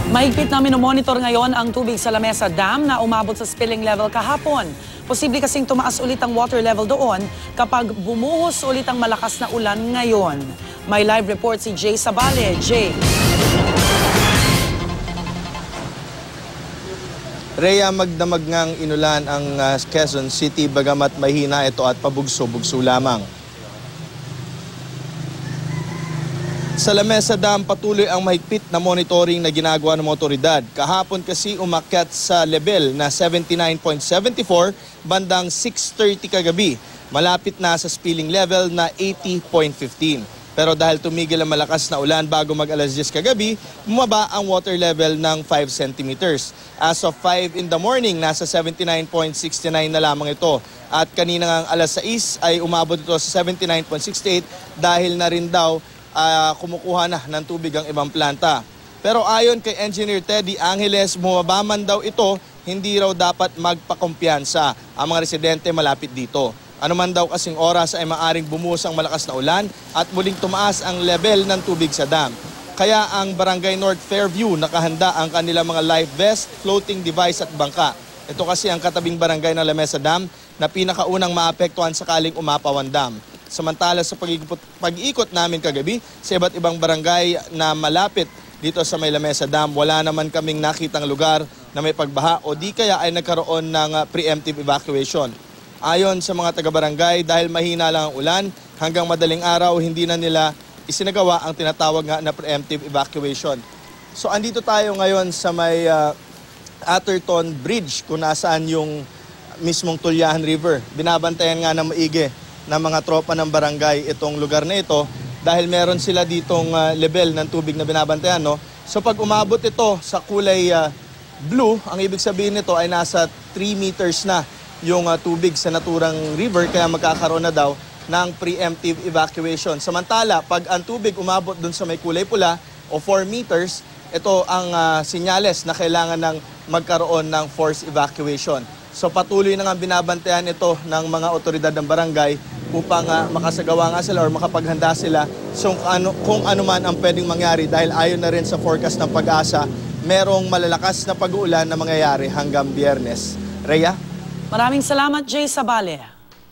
Mahigpit na minomonitor ngayon ang tubig sa Lamesa Dam na umabot sa spilling level kahapon. Posible kasing tumaas ulit ang water level doon kapag bumuhos ulit ang malakas na ulan ngayon. May live report si Jay Sabale. Jay. Rhea, magdamag ngang inulan ang Quezon City bagamat mahina ito at pabugso-bugso lamang. Sa Lamesa Dam, patuloy ang mahigpit na monitoring na ginagawa ng mga otoridad. Kahapon kasi umakyat sa level na 79.74 bandang 6:30 kagabi. Malapit na sa spilling level na 80.15. Pero dahil tumigil ang malakas na ulan bago mag-alas 10 kagabi, bumaba ang water level ng 5 centimeters. As of 5 in the morning, nasa 79.69 na lamang ito. At kanina ngang alas 6 ay umabot ito sa 79.68 dahil na rin daw kumukuha na ng tubig ang ibang planta. Pero ayon kay Engineer Teddy Angeles, bumaba man daw ito, hindi raw dapat magpakumpiyansa ang mga residente malapit dito. Ano man daw kasing oras ay maaring bumuhos ang malakas na ulan at muling tumaas ang level ng tubig sa dam. Kaya ang Barangay North Fairview nakahanda ang kanilang mga life vest, floating device at bangka. Ito kasi ang katabing barangay ng Lamesa Dam na pinakaunang maapektuhan sakaling umapaw ang dam. Samantala sa pag-iikot namin kagabi sa iba't ibang barangay na malapit dito sa may Lamesa Dam, wala naman kaming nakitang lugar na may pagbaha o di kaya ay nagkaroon ng preemptive evacuation. Ayon sa mga taga-barangay, dahil mahina lang ang ulan, hanggang madaling araw hindi na nila isinagawa ang tinatawag nga na preemptive evacuation. So andito tayo ngayon sa may Atherton Bridge kung nasaan yung mismong Tulyahan River. Binabantayan nga ng maigi ng mga tropa ng barangay itong lugar na ito dahil meron sila ditong level ng tubig na binabantayan. No? So pag umabot ito sa kulay blue, ang ibig sabihin nito ay nasa 3 meters na yung tubig sa naturang river kaya magkakaroon na daw ng preemptive evacuation. Samantala, pag ang tubig umabot dun sa may kulay pula o 4 meters, ito ang sinyales na kailangan ng magkaroon ng forced evacuation. So patuloy na nga binabantayan ito ng mga otoridad ng barangay upang makasagawa nga sila or makapaghanda sila kung ano man ang pwedeng mangyari dahil ayon na rin sa forecast ng Pag-asa, merong malalakas na pag-uulan na mangyayari hanggang Biyernes. Rhea? Maraming salamat, Jay Sabale.